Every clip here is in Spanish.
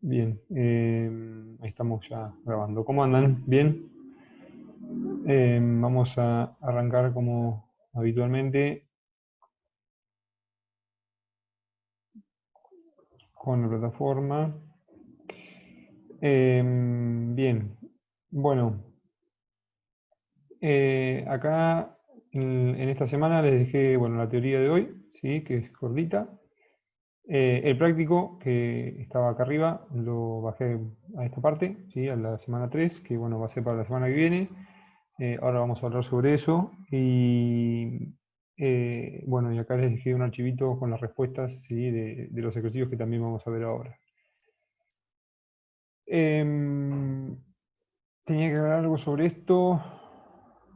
Bien, ahí estamos ya grabando. ¿Cómo andan? ¿Bien? Vamos a arrancar como habitualmente con la plataforma. Bien, bueno, acá en esta semana les dejé, bueno, la teoría de hoy, ¿sí? Que es cortita. El práctico que estaba acá arriba lo bajé a esta parte, ¿sí? A la semana 3, que bueno, va a ser para la semana que viene. Ahora vamos a hablar sobre eso. Y bueno, y acá les dejé un archivito con las respuestas, ¿sí? de los ejercicios que también vamos a ver ahora. Em, ¿Tenía que hablar algo sobre esto?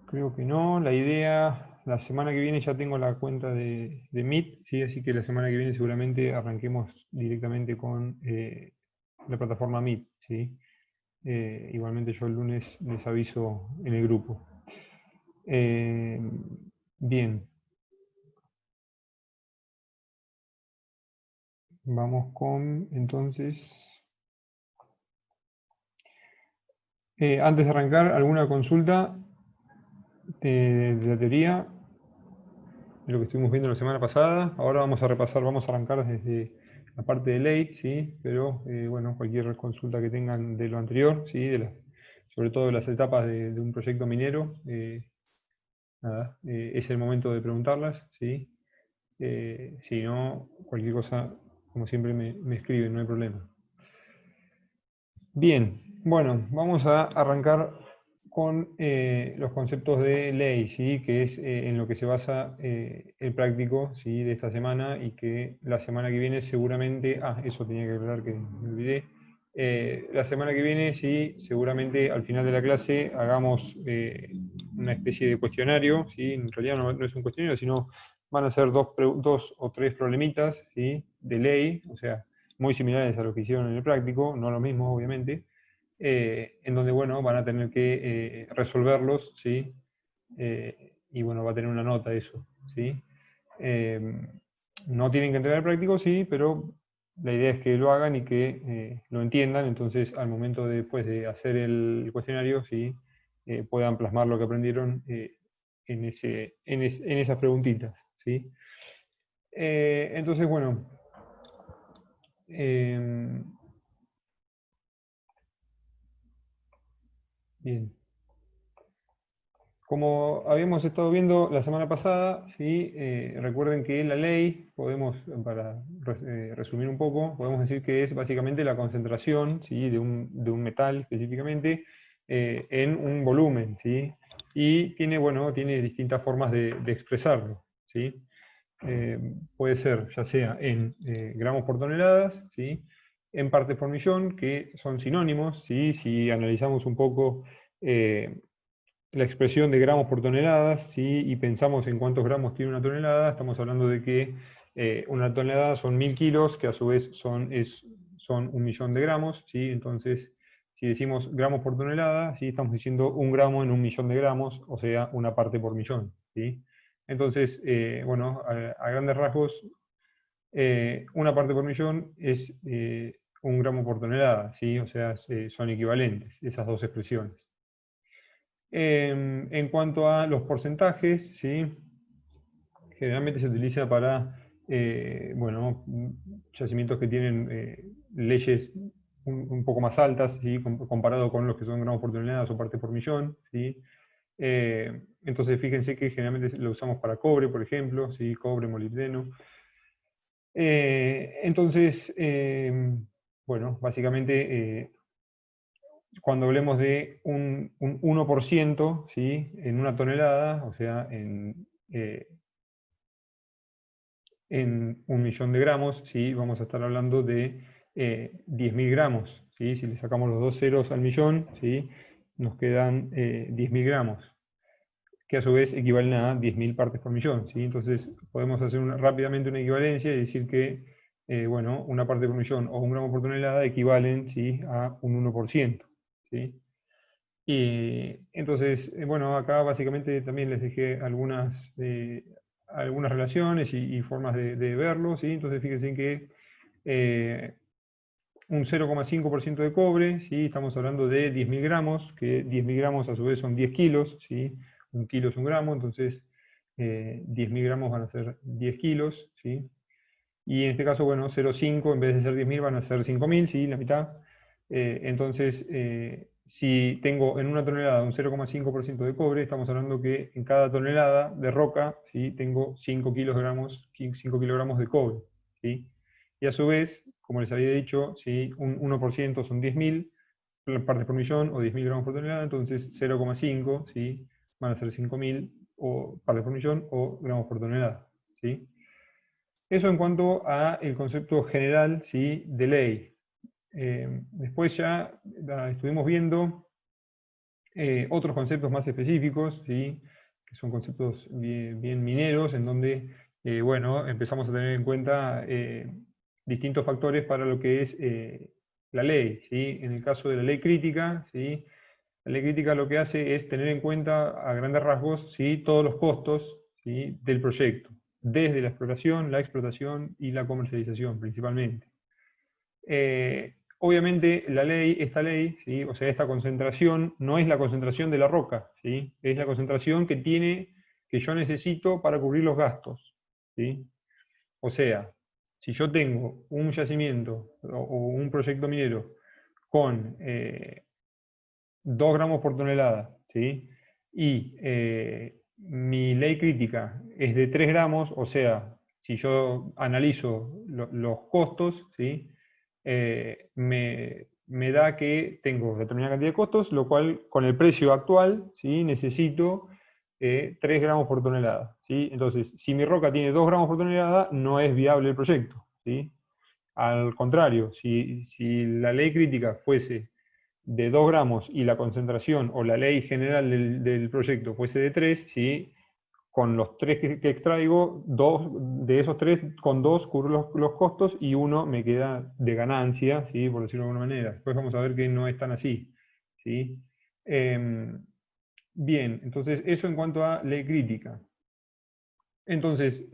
Creo que no. La idea, la semana que viene ya tengo la cuenta de Meet, ¿sí? Así que la semana que viene seguramente arranquemos directamente con la plataforma Meet, ¿sí? Igualmente yo el lunes les aviso en el grupo. Eh, Bien, vamos con entonces, antes de arrancar, alguna consulta de la teoría, de lo que estuvimos viendo la semana pasada. Ahora vamos a repasar, vamos a arrancar desde la parte de ley, ¿sí? Pero bueno, cualquier consulta que tengan de lo anterior, ¿sí? Sobre todo de las etapas de un proyecto minero, nada, es el momento de preguntarlas, ¿sí? Si no, cualquier cosa, como siempre, me escriben, no hay problema. Bien, bueno, vamos a arrancar con los conceptos de ley, ¿sí? Que es en lo que se basa el práctico, ¿sí? De esta semana, y que la semana que viene seguramente, eso tenía que aclarar que me olvidé. La semana que viene, sí, seguramente al final de la clase hagamos una especie de cuestionario, ¿sí? En realidad no es un cuestionario, sino van a ser dos o tres problemitas, ¿sí? De ley, o sea, muy similares a lo que hicieron en el práctico, no lo mismo, obviamente, en donde, bueno, van a tener que resolverlos, ¿sí? Y bueno, va a tener una nota eso, ¿sí? Eh, no tienen que entregar el práctico, sí, pero la idea es que lo hagan y que lo entiendan, entonces al momento después de hacer el cuestionario, sí, puedan plasmar lo que aprendieron en esas preguntitas, ¿sí? Entonces, bueno, eh, bien. Como habíamos estado viendo la semana pasada, ¿sí? Recuerden que la ley, podemos, para resumir un poco, podemos decir que es básicamente la concentración, ¿sí? de un metal específicamente en un volumen, ¿sí? Y tiene, bueno, tiene distintas formas de expresarlo, ¿sí? Puede ser ya sea en gramos por toneladas, ¿sí? En partes por millón, que son sinónimos, ¿sí? Si analizamos un poco la expresión de gramos por tonelada, ¿sí? Y pensamos en cuántos gramos tiene una tonelada, estamos hablando de que una tonelada son 1000 kilos, que a su vez son 1.000.000 de gramos, ¿sí? Entonces, si decimos gramos por tonelada, ¿sí? Estamos diciendo un gramo en 1.000.000 de gramos, o sea, una parte por millón, ¿sí? Entonces, bueno, a grandes rasgos, una parte por millón es un gramo por tonelada, ¿sí? O sea, son equivalentes esas dos expresiones. En cuanto a los porcentajes, ¿sí? Generalmente se utiliza para bueno, yacimientos que tienen leyes un poco más altas, ¿sí? Comparado con los que son gramos por tonelada o partes por millón, ¿sí? Entonces fíjense que generalmente lo usamos para cobre, por ejemplo, ¿sí? Cobre, molibdeno. Entonces, bueno, básicamente cuando hablemos de un 1%, ¿sí? En una tonelada, o sea, en 1.000.000 de gramos, ¿sí? Vamos a estar hablando de 10.000 gramos, ¿sí? Si le sacamos los dos ceros al millón, ¿sí? Nos quedan 10.000 gramos, que a su vez equivalen a 10.000 partes por millón, ¿sí? Entonces podemos hacer rápidamente una equivalencia y decir que, bueno, una parte por millón o un gramo por tonelada equivalen, ¿sí? A un 1%, ¿sí? Y entonces, bueno, acá básicamente también les dejé algunas relaciones y formas de verlo, ¿sí? Entonces fíjense que un 0,5% de cobre, ¿sí? Estamos hablando de 10.000 gramos, que 10.000 gramos a su vez son 10 kilos, ¿sí? Un kilo es un gramo, entonces 10.000 gramos van a ser 10 kilos, ¿sí? Y en este caso, bueno, 0,5 en vez de ser 10.000 van a ser 5.000, ¿sí? La mitad. Entonces, si tengo en una tonelada un 0,5% de cobre, estamos hablando que en cada tonelada de roca, ¿sí? Tengo 5 kilogramos, 5 kilogramos de cobre, ¿sí? Y a su vez, como les había dicho, ¿sí? Un 1% son 10.000 partes por millón o 10.000 gramos por tonelada, entonces 0,5, ¿sí? Van a ser 5.000 o partes por millón o gramos por tonelada, ¿sí? Eso en cuanto a el concepto general, ¿sí? De ley. Después ya estuvimos viendo otros conceptos más específicos, ¿sí? Que son conceptos bien mineros, en donde bueno, empezamos a tener en cuenta distintos factores para lo que es la ley, ¿sí? En el caso de la ley crítica, ¿sí? La ley crítica lo que hace es tener en cuenta a grandes rasgos, ¿sí? Todos los costos, ¿sí? Del proyecto, desde la exploración, la explotación y la comercialización principalmente. Obviamente esta ley, ¿sí? O sea, esta concentración no es la concentración de la roca, ¿sí? Es la concentración que yo necesito para cubrir los gastos, ¿sí? O sea, si yo tengo un yacimiento o un proyecto minero con 2 gramos por tonelada, ¿sí? Y mi ley crítica es de 3 gramos, o sea, si yo analizo los costos, ¿sí? Me da que tengo determinada cantidad de costos, lo cual con el precio actual, ¿sí? Necesito 3 gramos por tonelada, ¿sí? Entonces, si mi roca tiene 2 gramos por tonelada, no es viable el proyecto, ¿sí? Al contrario, si la ley crítica fuese de 2 gramos y la concentración o la ley general del proyecto fuese de 3, ¿sí? Con los 3 que extraigo, de esos 3, con 2 cubro los costos y uno me queda de ganancia, ¿sí? Por decirlo de alguna manera. Después vamos a ver que no es tan así, ¿sí? Bien, entonces eso en cuanto a ley crítica. Entonces,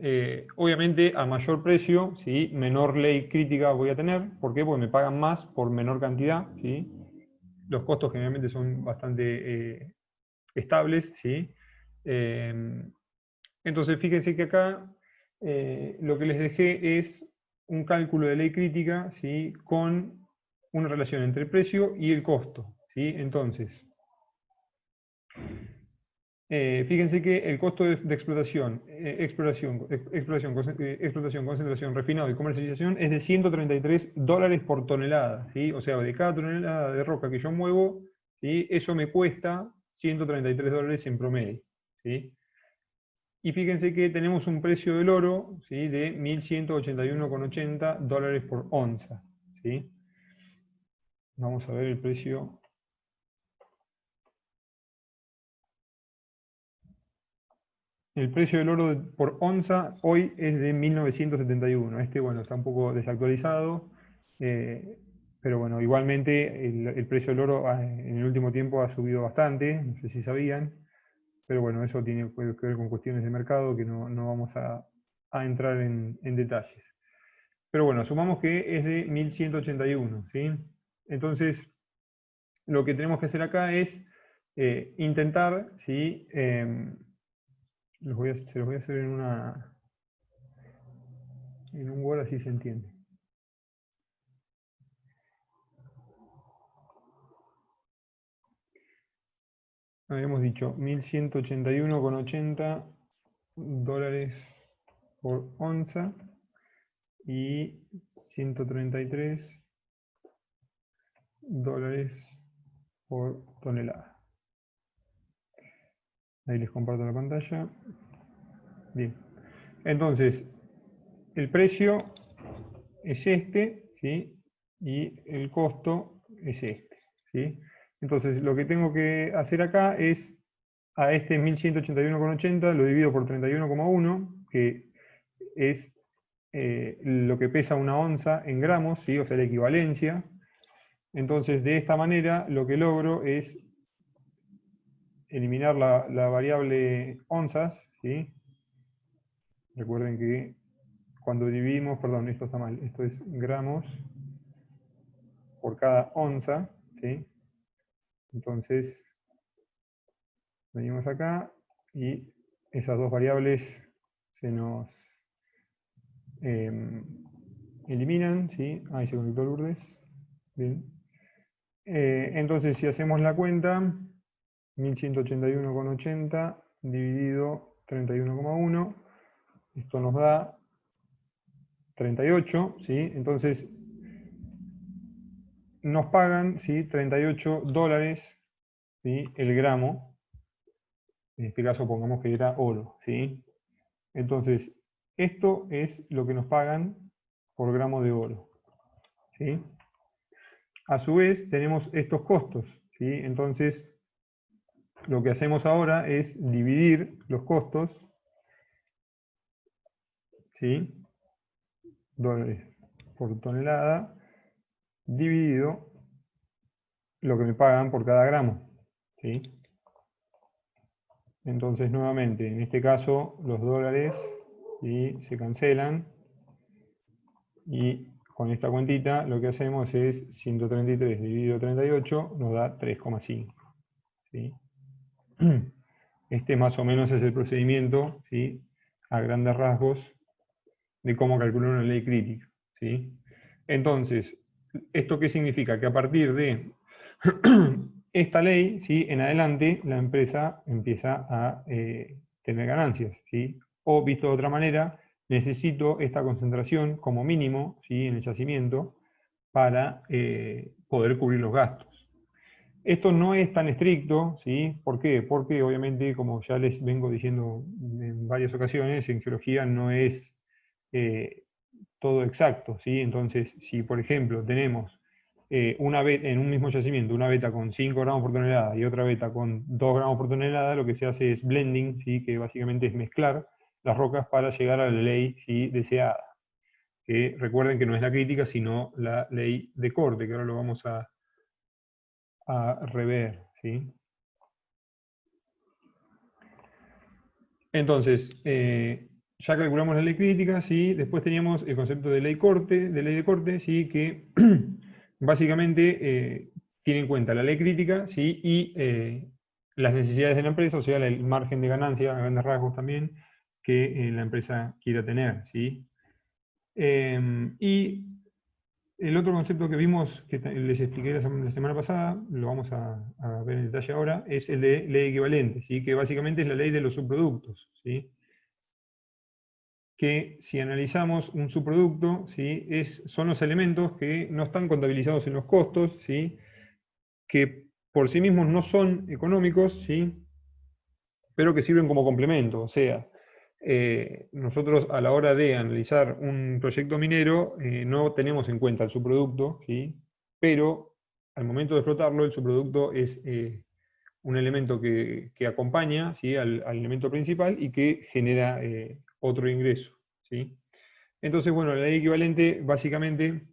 obviamente a mayor precio, ¿sí? Menor ley crítica voy a tener. ¿Por qué? Porque me pagan más por menor cantidad, ¿sí? Los costos generalmente son bastante estables, ¿sí? Eh, entonces, fíjense que acá lo que les dejé es un cálculo de ley crítica, ¿sí? Con una relación entre el precio y el costo, ¿sí? Entonces, fíjense que el costo de explotación, explotación, concentración, refinado y comercialización es de $133 por tonelada, ¿sí? O sea, de cada tonelada de roca que yo muevo, ¿sí? Eso me cuesta $133 en promedio, ¿sí? Y fíjense que tenemos un precio del oro, ¿sí? De $1.181,80 por onza, ¿sí? Vamos a ver el precio. El precio del oro por onza hoy es de 1971. Bueno, está un poco desactualizado, pero bueno, igualmente el precio del oro en el último tiempo ha subido bastante, no sé si sabían, pero bueno, eso tiene que ver con cuestiones de mercado que no vamos a entrar en detalles. Pero bueno, sumamos que es de 1181, ¿sí? Entonces, lo que tenemos que hacer acá es intentar, ¿sí? Se los voy a hacer en un Word, así se entiende. Habíamos dicho $1.181,80 por onza y $133 por tonelada. Ahí les comparto la pantalla. Bien. Entonces, el precio es este, ¿sí? Y el costo es este, ¿sí? Entonces, lo que tengo que hacer acá es, a este 1181,80 lo divido por 31,1, que es lo que pesa una onza en gramos, ¿sí? O sea, la equivalencia. Entonces, de esta manera, lo que logro es eliminar la variable onzas, ¿sí? Recuerden que cuando dividimos, perdón, esto está mal, esto es gramos, por cada onza, ¿sí? Entonces, venimos acá y esas dos variables se nos eliminan, ¿sí? Ahí se conectó Lourdes. Bien. Entonces, si hacemos la cuenta, 1181,80 dividido 31,1, esto nos da 38, ¿sí? Entonces, nos pagan, ¿sí? $38, ¿sí? El gramo. En este caso pongamos que era oro, ¿sí? Entonces, esto es lo que nos pagan por gramo de oro, ¿sí? A su vez, tenemos estos costos, ¿sí? Entonces, lo que hacemos ahora es dividir los costos, ¿sí? Dólares por tonelada, dividido lo que me pagan por cada gramo, ¿sí? Entonces, nuevamente, en este caso, los dólares, ¿sí? Se cancelan, y con esta cuentita lo que hacemos es 133 dividido 38, nos da 3,5, ¿sí? Este más o menos es el procedimiento, ¿sí? A grandes rasgos, de cómo calcular una ley crítica, ¿sí? Entonces, ¿esto qué significa? Que a partir de esta ley, ¿sí? En adelante, la empresa empieza a tener ganancias, ¿sí? O, visto de otra manera, necesito esta concentración como mínimo, ¿sí? En el yacimiento para poder cubrir los gastos. Esto no es tan estricto, ¿sí? ¿Por qué? Porque obviamente, como ya les vengo diciendo en varias ocasiones, en geología no es todo exacto, ¿sí? Entonces, si por ejemplo tenemos en un mismo yacimiento una beta con 5 gramos por tonelada y otra beta con 2 gramos por tonelada, lo que se hace es blending, ¿sí? Que básicamente es mezclar las rocas para llegar a la ley, ¿sí? Deseada. Que recuerden que no es la crítica, sino la ley de corte, que ahora lo vamos a rever, ¿sí? Entonces, ya calculamos la ley crítica, ¿sí? Después teníamos el concepto de ley de corte, ¿sí? Que básicamente tiene en cuenta la ley crítica, ¿sí? Y las necesidades de la empresa, o sea, el margen de ganancia, a grandes rasgos también, que la empresa quiera tener, ¿sí? Y el otro concepto que vimos, que les expliqué la semana pasada, lo vamos a ver en detalle ahora, es el de ley equivalente, ¿sí? Que básicamente es la ley de los subproductos, ¿sí? Que si analizamos un subproducto, ¿sí? Son los elementos que no están contabilizados en los costos, ¿sí? Que por sí mismos no son económicos, ¿sí? Pero que sirven como complemento. O sea, nosotros a la hora de analizar un proyecto minero no tenemos en cuenta el subproducto, ¿sí? Pero al momento de explotarlo, el subproducto es un elemento que acompaña, ¿sí? al elemento principal y que genera otro ingreso, ¿sí? Entonces, bueno, la ley equivalente, básicamente,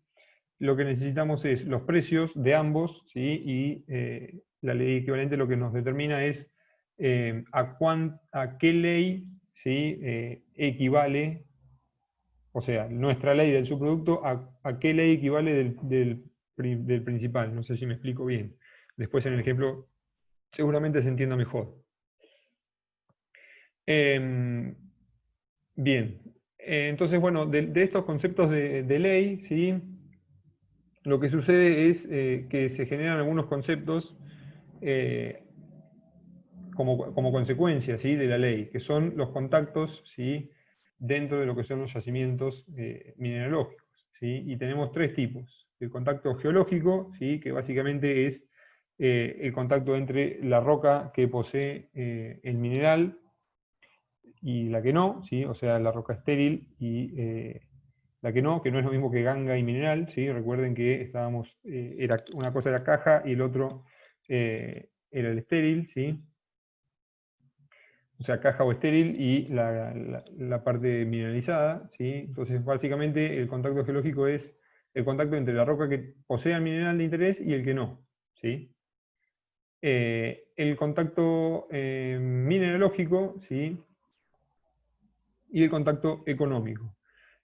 lo que necesitamos es los precios de ambos, ¿sí? Y la ley equivalente lo que nos determina es a qué ley, ¿sí? Equivale, o sea, nuestra ley del subproducto, a qué ley equivale del principal. No sé si me explico bien. Después en el ejemplo seguramente se entienda mejor. Bien, entonces, bueno, de estos conceptos de ley, ¿sí? Lo que sucede es que se generan algunos conceptos eh, como consecuencia, ¿sí? De la ley, que son los contactos, ¿sí? Dentro de lo que son los yacimientos mineralógicos, ¿sí? Y tenemos tres tipos. El contacto geológico, ¿sí? Que básicamente es el contacto entre la roca que posee el mineral y la que no, ¿sí? O sea, la roca estéril y la que no es lo mismo que ganga y mineral, ¿sí? Recuerden que estábamos, una cosa era caja y el otro era el estéril, ¿sí? O sea, caja o estéril y la parte mineralizada, ¿sí? Entonces, básicamente, el contacto geológico es el contacto entre la roca que posee el mineral de interés y el que no, ¿sí? El contacto mineralógico, ¿sí? Y el contacto económico.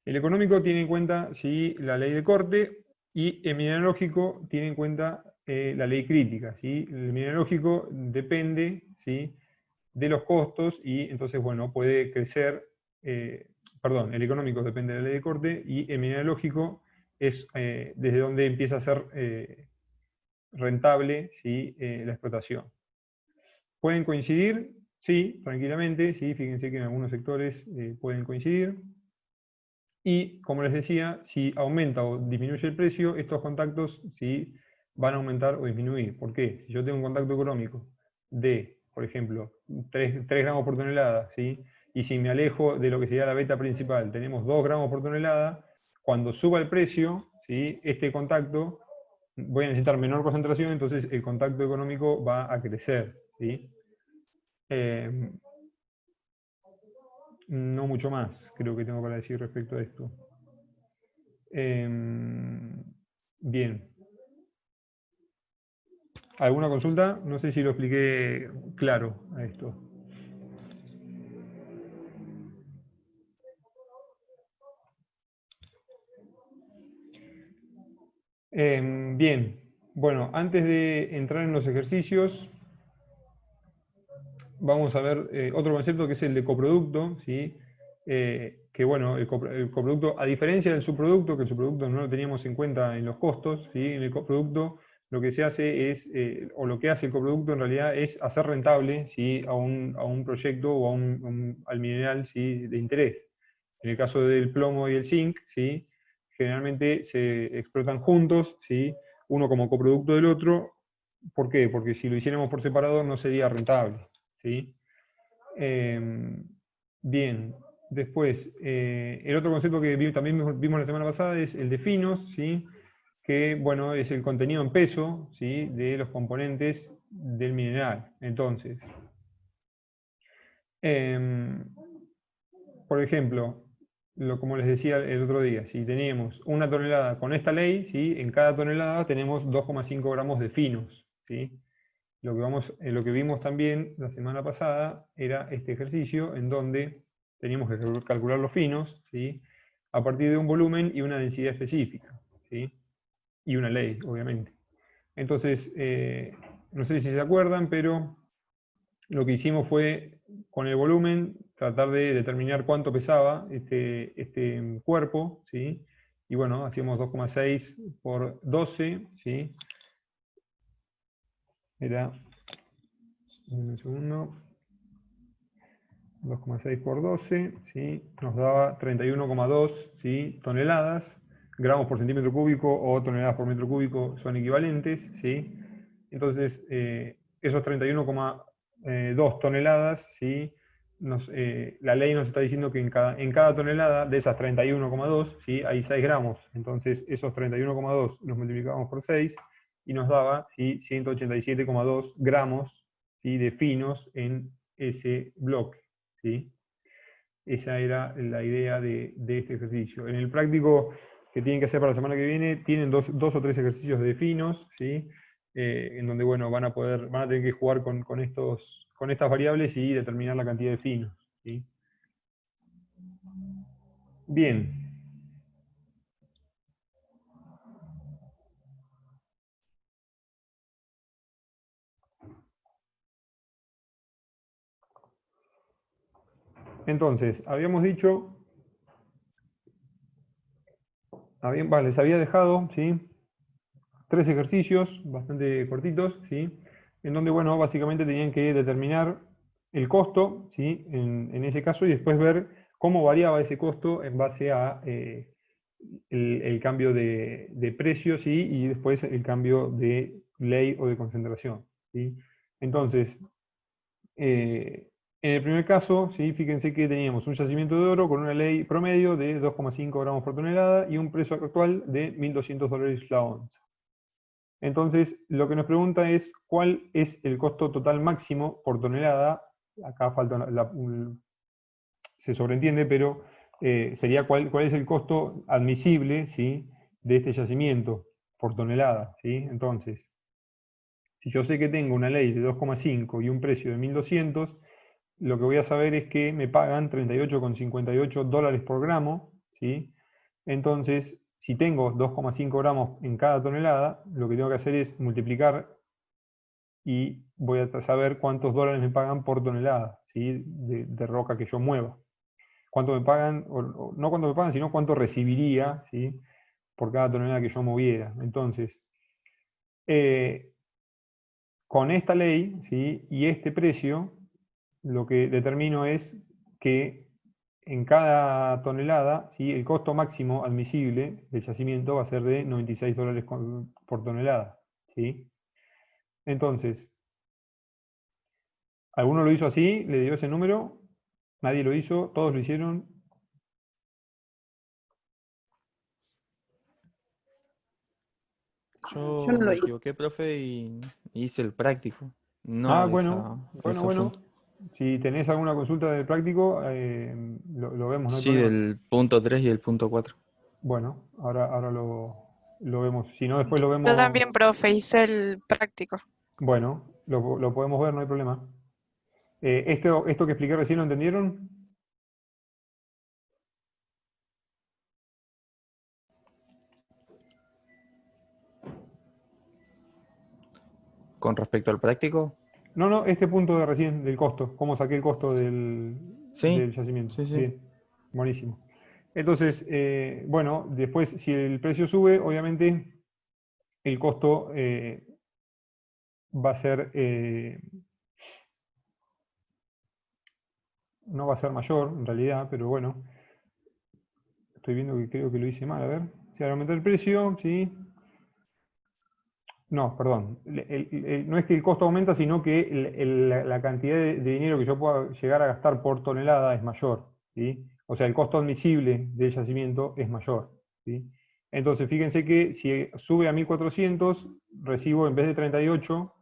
El económico tiene en cuenta, ¿sí? La ley de corte, Y el mineralógico tiene en cuenta la ley crítica, ¿sí? El mineralógico depende, ¿sí?, de los costos y entonces, bueno, puede crecer, perdón, el económico depende de la ley de corte y el mineralógico es desde donde empieza a ser rentable, ¿sí?, la explotación. ¿Pueden coincidir? Sí, tranquilamente, sí, fíjense que en algunos sectores pueden coincidir. Y, como les decía, si aumenta o disminuye el precio, estos contactos sí van a aumentar o disminuir. ¿Por qué? Si yo tengo un contacto económico de, por ejemplo, 3 gramos por tonelada, ¿sí?, y si me alejo de lo que sería la beta principal, tenemos 2 gramos por tonelada, cuando suba el precio, ¿sí?, este contacto, voy a necesitar menor concentración, entonces el contacto económico va a crecer, ¿sí? No mucho más, creo que tengo para decir respecto a esto. Bien. ¿Alguna consulta? No sé si lo expliqué claro a esto. Bien. Bueno, antes de entrar en los ejercicios, vamos a ver otro concepto que es el de coproducto, ¿sí? Que bueno, el coproducto, a diferencia del subproducto, que el subproducto no lo teníamos en cuenta en los costos, ¿sí?, en el coproducto lo que se hace es, o lo que hace el coproducto en realidad es hacer rentable, ¿sí?, a un proyecto o al mineral, ¿sí?, de interés. En el caso del plomo y el zinc, ¿sí?, generalmente se explotan juntos, ¿sí?, uno como coproducto del otro. ¿Por qué? Porque si lo hiciéramos por separado no sería rentable, ¿sí? Bien, después, el otro concepto que también vimos la semana pasada es el de finos, ¿sí?, que bueno, es el contenido en peso, ¿sí?, de los componentes del mineral. Entonces, por ejemplo, como les decía el otro día, si teníamos una tonelada con esta ley, ¿sí?, en cada tonelada tenemos 2,5 gramos de finos, ¿sí? Lo que vimos también la semana pasada era este ejercicio en donde teníamos que calcular los finos, ¿sí?, a partir de un volumen y una densidad específica, ¿sí?, y una ley, obviamente. Entonces, no sé si se acuerdan, pero lo que hicimos fue, con el volumen, tratar de determinar cuánto pesaba este cuerpo, ¿sí? Y bueno, hacíamos 2,6 por 12, ¿sí? Era, un segundo, 2,6 por 12, ¿sí?, nos daba 31,2, ¿sí?, toneladas. Gramos por centímetro cúbico o toneladas por metro cúbico son equivalentes, ¿sí? Entonces, esos 31,2 toneladas, ¿sí?, la ley nos está diciendo que en cada tonelada de esas 31,2, ¿sí?, hay 6 gramos. Entonces, esos 31,2 los multiplicamos por 6 y nos daba, ¿sí?, 187,2 gramos, ¿sí?, de finos en ese bloque, ¿sí? Esa era la idea de este ejercicio. En el práctico que tienen que hacer para la semana que viene, tienen dos o tres ejercicios de finos, ¿sí?, en donde bueno, van a tener que jugar con estas variables y determinar la cantidad de finos, ¿sí? Bien. Entonces, habíamos dicho, les había dejado, ¿sí?, 3 ejercicios bastante cortitos, ¿sí?, en donde, bueno, básicamente tenían que determinar el costo, ¿sí?, en ese caso, y después ver cómo variaba ese costo en base a el cambio de precio, ¿sí?, y después el cambio de ley o de concentración, ¿sí? Entonces, en el primer caso, ¿sí?, fíjense que teníamos un yacimiento de oro con una ley promedio de 2,5 gramos por tonelada y un precio actual de $1.200 la onza. Entonces, lo que nos pregunta es cuál es el costo total máximo por tonelada. Acá falta se sobreentiende, pero sería cuál es el costo admisible, ¿sí?, de este yacimiento por tonelada, ¿sí? Entonces, si yo sé que tengo una ley de 2,5 y un precio de 1.200, lo que voy a saber es que me pagan $38,58 por gramo, ¿sí? Entonces, si tengo 2,5 gramos en cada tonelada, lo que tengo que hacer es multiplicar y voy a saber cuántos dólares me pagan por tonelada, ¿sí? de roca que yo mueva. Cuánto me pagan, no cuánto me pagan, sino cuánto recibiría, ¿sí? por cada tonelada que yo moviera. Entonces, con esta ley, ¿sí? y este precio, lo que determino es que en cada tonelada, ¿sí? el costo máximo admisible del yacimiento va a ser de 96 dólares por tonelada. ¿Sí? Entonces, ¿alguno lo hizo así? ¿Le dio ese número? ¿Nadie lo hizo? ¿Todos lo hicieron? Yo Yo no me lo hice. equivoqué, profe, y hice el práctico. No Bueno, de esa bueno. fuente. Si tenés alguna consulta del práctico, lo vemos, no hay Sí, problema. del punto 3 y el punto 4. Bueno, ahora lo vemos. Si no, después lo Yo vemos. también, profe, hice el práctico. Bueno, lo podemos ver, no hay problema. ¿Esto que expliqué recién lo entendieron? Con respecto al práctico, No, este punto de recién, del costo. ¿Cómo saqué el costo sí, del yacimiento? sí, sí. Bien, buenísimo. Entonces, bueno, después si el precio sube, obviamente el costo va a ser, no va a ser mayor en realidad, pero bueno, estoy viendo que creo que lo hice mal, a ver. Si al aumentar el precio, ¿sí? No, perdón. No es que el costo aumenta, sino que la cantidad de dinero que yo pueda llegar a gastar por tonelada es mayor. ¿Sí? O sea, el costo admisible del yacimiento es mayor. ¿Sí? Entonces, fíjense que si sube a 1400, recibo en vez de 38,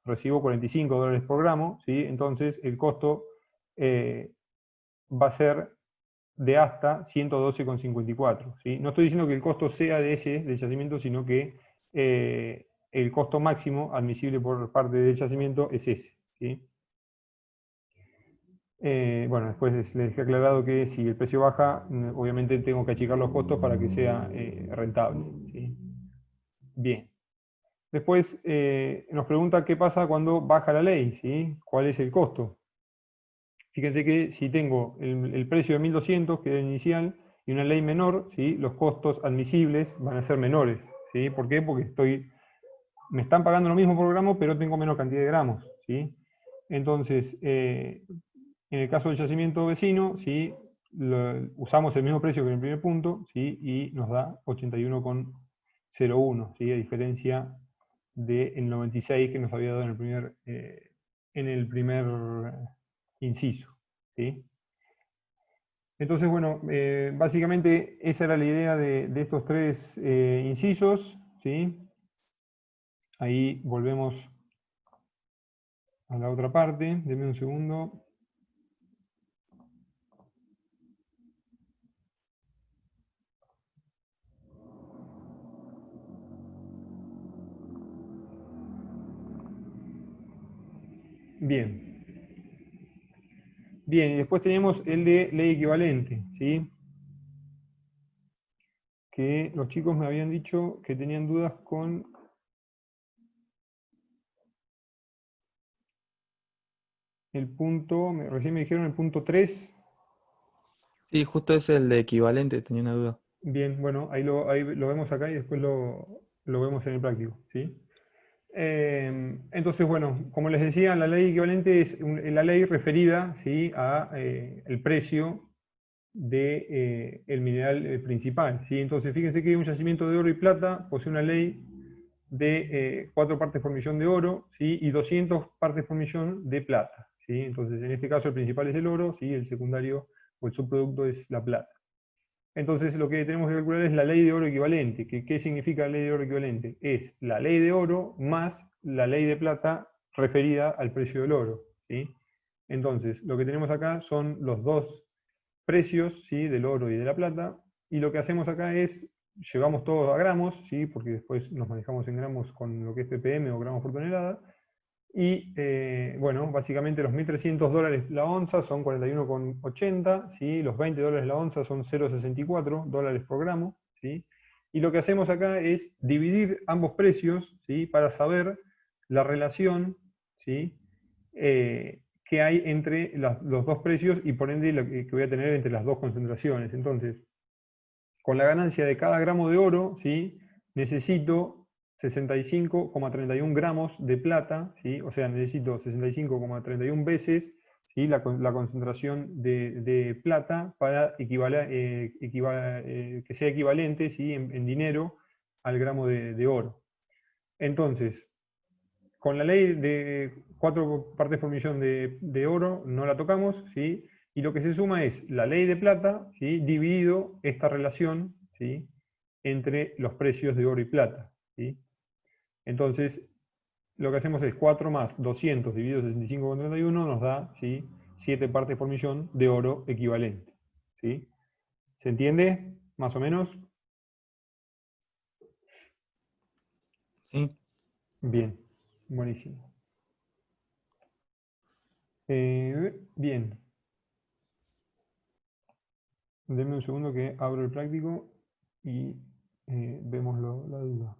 recibo 45 dólares por gramo. ¿Sí? Entonces, el costo va a ser de hasta 112,54. ¿Sí? No estoy diciendo que el costo sea de del yacimiento, sino que el costo máximo admisible por parte del yacimiento es ese. ¿Sí? Bueno, después les dejé aclarado que si el precio baja, obviamente tengo que achicar los costos para que sea rentable. ¿Sí? Bien. Después nos pregunta qué pasa cuando baja la ley, ¿sí? ¿Cuál es el costo? Fíjense que si tengo el precio de 1200, que era el inicial, y una ley menor, ¿sí? Los costos admisibles van a ser menores. ¿Sí? ¿Por qué? Porque me están pagando lo mismo por gramo, pero tengo menos cantidad de gramos. ¿Sí? Entonces, en el caso del yacimiento vecino, ¿sí? Usamos el mismo precio que en el primer punto, ¿sí? Y nos da 81,01, ¿sí? A diferencia del 96 que nos había dado en el primer inciso. ¿Sí? Entonces, bueno, básicamente esa era la idea de estos tres incisos. ¿Sí? Ahí volvemos a la otra parte. Denme un segundo. Bien. Bien, y después tenemos el de ley equivalente, ¿sí? Que los chicos me habían dicho que tenían dudas con el punto, recién me dijeron el punto 3. Sí, justo es el de equivalente, tenía una duda. Bien, bueno, ahí lo vemos acá y después lo vemos en el práctico, ¿sí? Entonces, bueno, como les decía, la ley equivalente es la ley referida, ¿sí? a el precio de, el mineral principal, ¿sí? Entonces, fíjense que un yacimiento de oro y plata posee una ley de 4 partes por millón de oro, ¿sí? Y 200 partes por millón de plata, ¿sí? Entonces, en este caso, el principal es el oro, ¿sí? El secundario o el subproducto es la plata. Entonces, lo que tenemos que calcular es la ley de oro equivalente. ¿Qué significa la ley de oro equivalente? Es la ley de oro más la ley de plata referida al precio del oro, ¿sí? Entonces, lo que tenemos acá son los dos precios, ¿sí? Del oro y de la plata, y lo que hacemos acá es, llevamos todo a gramos, ¿sí? Porque después nos manejamos en gramos con lo que es ppm o gramos por tonelada, y bueno, básicamente los 1.300 dólares la onza son 41,80, ¿sí? Los 20 dólares la onza son 0,64 dólares por gramo, ¿sí? Y lo que hacemos acá es dividir ambos precios, ¿sí? Para saber la relación, ¿sí? Que hay entre los dos precios y por ende lo que voy a tener entre las dos concentraciones. Entonces, con la ganancia de cada gramo de oro, ¿sí? Necesito 65,31 gramos de plata, ¿sí? O sea, necesito 65,31 veces, ¿sí? La concentración de plata para que sea equivalente, ¿sí? En dinero al gramo de oro. Entonces, con la ley de 4 partes por millón de oro no la tocamos, ¿sí? Y lo que se suma es la ley de plata, ¿sí? Dividido esta relación, ¿sí? Entre los precios de oro y plata, ¿sí? Entonces, lo que hacemos es 4 más 200 dividido 65,31 nos da, ¿sí? 7 partes por millón de oro equivalente, ¿sí? ¿Se entiende? Más o menos. Sí. Bien, buenísimo. Bien. Denme un segundo que abro el práctico y vemos la duda.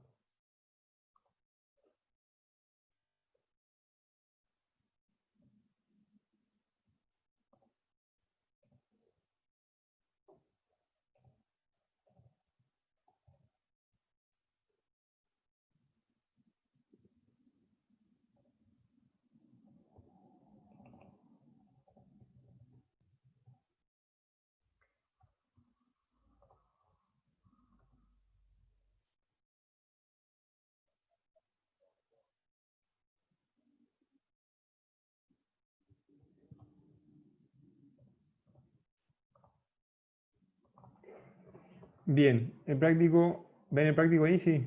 Bien, el práctico, ¿ven el práctico ahí? Sí.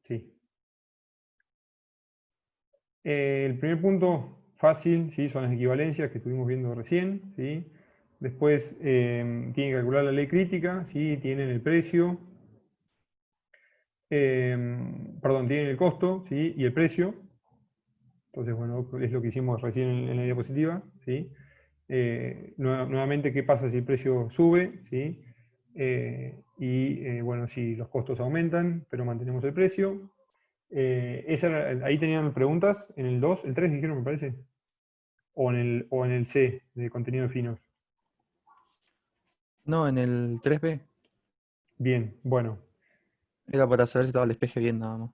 Sí. El primer punto fácil, ¿sí? Son las equivalencias que estuvimos viendo recién, ¿sí? Después tienen que calcular la ley crítica, ¿sí? Tienen el precio, perdón, tienen el costo, ¿sí? Y el precio. Entonces, bueno, es lo que hicimos recién en la diapositiva, ¿sí? Nuevamente, ¿qué pasa si el precio sube? ¿Sí? Bueno, si los costos aumentan, pero mantenemos el precio. Ahí tenían preguntas, en el 2, el 3 dijeron, me parece, o en el C, de contenidos finos. No, en el 3B. Bien, bueno, Era para saber si estaba el despeje bien nada más.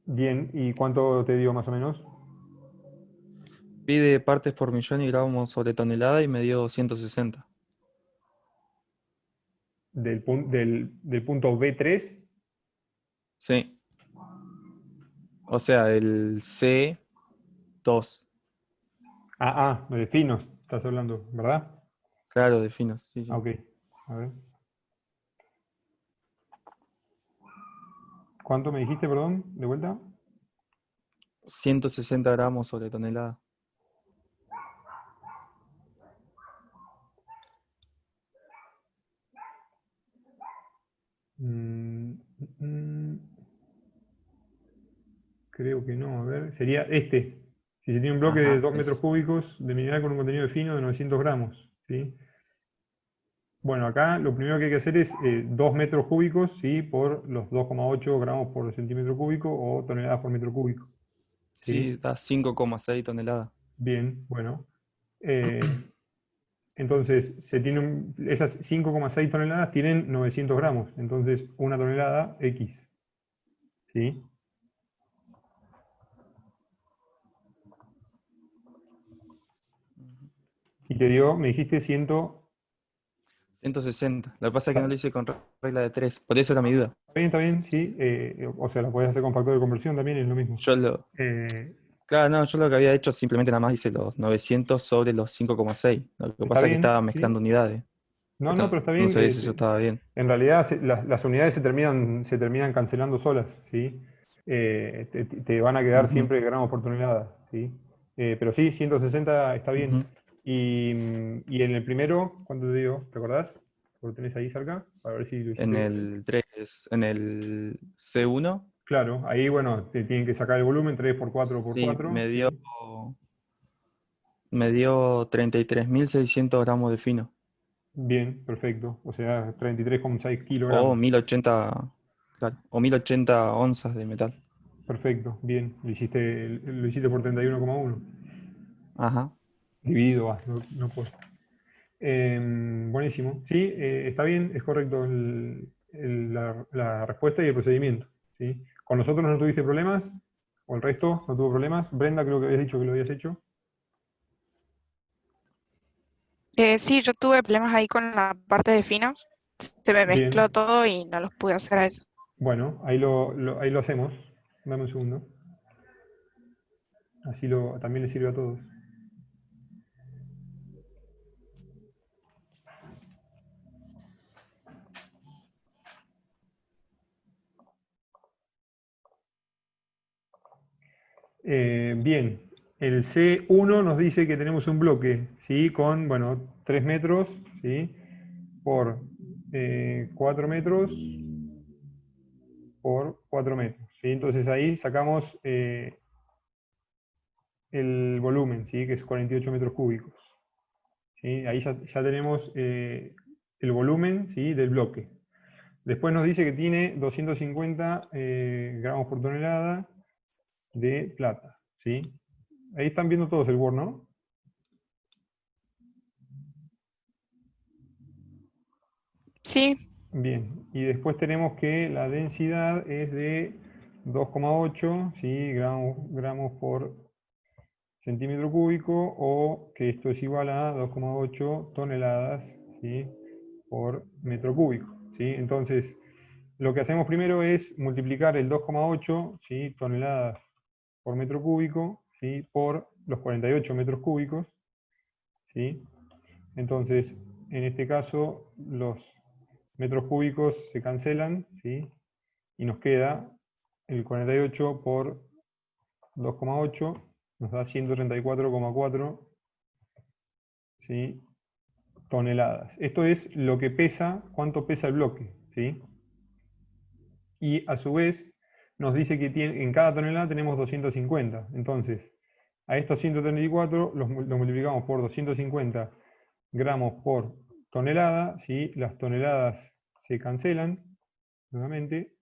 bien, ¿y cuánto te dio más o menos? Pide partes por millón y gramos sobre tonelada y me dio 160. Del punto B3. Sí. O sea, el C2. De finos, estás hablando, ¿verdad? Claro, de finos. Sí, sí. Ok, a ver. ¿Cuánto me dijiste, perdón, de vuelta? 160 gramos sobre tonelada. Mm, mm, Creo que no, a ver, sería este. Si se tiene un bloque de Ajá, 2 metros eso. cúbicos de mineral con un contenido de fino de 900 gramos, ¿sí? Bueno, acá lo primero que hay que hacer es 2 metros cúbicos, ¿sí? Por los 2,8 gramos por centímetro cúbico o toneladas por metro cúbico, Sí, ¿sí? da 5,6 toneladas. Bien, bueno. Eh, entonces, esas 5,6 toneladas tienen 900 gramos, entonces una tonelada X, ¿sí? Y te dio, me dijiste 100. 160. Lo que pasa es que no Está lo hice con regla de 3. Por eso era mi duda. está bien, sí. O sea, lo podés hacer con factor de conversión también, es lo mismo. Yo lo... Eh, Claro, no, yo lo que había hecho simplemente nada más hice los 900 sobre los 5,6. Lo que Está pasa es que bien, estaba mezclando sí. unidades. No, no, pero está No bien. sabía si eso estaba bien. En realidad las unidades se terminan cancelando solas, ¿sí? Te van a quedar Ujú, siempre gramos por tonelada, ¿sí? Pero sí, 160 está bien. ujú. Y en el primero, ¿cuánto te digo? ¿Recordás? Lo tenés ahí cerca, para ver si lo hiciste En bien. el 3, en el C1, Claro, ahí, bueno, te tienen que sacar el volumen, 3 por 4 por sí, 4, ¿sí? me dio 33.600 gramos de fino. Bien, perfecto. O sea, 33,6 O kilogramos. 1080, claro, o 1080 onzas de metal. Perfecto, bien. Lo hiciste por 31,1. Ajá. Dividido, no por. Buenísimo. Sí, está bien, es correcto la respuesta y el procedimiento. ¿Sí? ¿Con nosotros no tuviste problemas? ¿O el resto no tuvo problemas? Brenda, creo que habías dicho que lo habías hecho. Sí, yo tuve problemas ahí con la parte de finos. Se me mezcló Bien. todo y no los pude hacer a eso. Bueno, ahí lo hacemos. Dame un segundo. Así también le sirve a todos. Bien, el C1 nos dice que tenemos un bloque, ¿sí? Con, bueno, 3 metros, ¿sí? Por 4 metros por 4 metros, ¿sí? Entonces ahí sacamos el volumen, ¿sí? Que es 48 metros cúbicos, ¿sí? Ahí ya tenemos el volumen, ¿sí? Del bloque. Después nos dice que tiene 250 gramos por tonelada de plata, ¿sí? Ahí están viendo todos el Word, ¿no? Sí, Bien, y después tenemos que la densidad es de 2,8, ¿sí? gramos por centímetro cúbico, o que esto es igual a 2,8 toneladas, ¿sí? Por metro cúbico, ¿sí? Entonces, lo que hacemos primero es multiplicar el 2,8, ¿sí? toneladas por metro cúbico, ¿sí? Por los 48 metros cúbicos, ¿sí? Entonces, en este caso, los metros cúbicos se cancelan, ¿sí? Y nos queda el 48 por 2,8, nos da 134,4, ¿sí? toneladas. Esto es lo que pesa, cuánto pesa el bloque, ¿sí? Y a su vez nos dice que en cada tonelada tenemos 250. Entonces, a estos 134 los multiplicamos por 250 gramos por tonelada, ¿sí? Las toneladas se cancelan nuevamente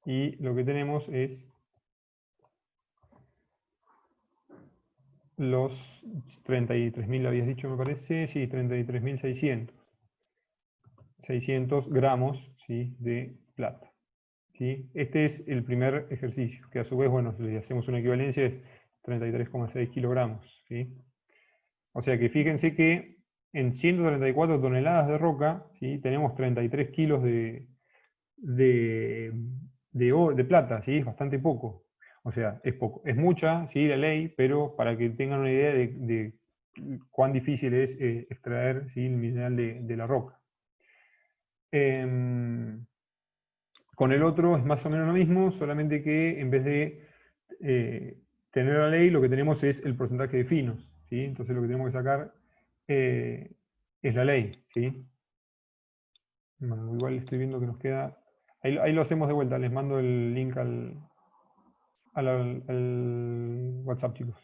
y lo que tenemos es los 33.000, habías dicho, me parece, sí, 33.600. 600 gramos, ¿sí? De plata, ¿sí? Este es el primer ejercicio, que a su vez, bueno, si hacemos una equivalencia es 33,6 kilogramos, ¿sí? O sea que fíjense que en 134 toneladas de roca, ¿sí? Tenemos 33 kilos de plata, ¿sí? Es bastante poco. O sea, es poco. Es mucha, ¿sí? La ley, pero para que tengan una idea de cuán difícil es extraer, ¿sí? El mineral de la roca. Con el otro es más o menos lo mismo, solamente que en vez de tener la ley, lo que tenemos es el porcentaje de finos, ¿sí? Entonces lo que tenemos que sacar es la ley, ¿sí? Bueno, igual estoy viendo que nos queda... Ahí lo hacemos de vuelta, les mando el link al WhatsApp, chicos.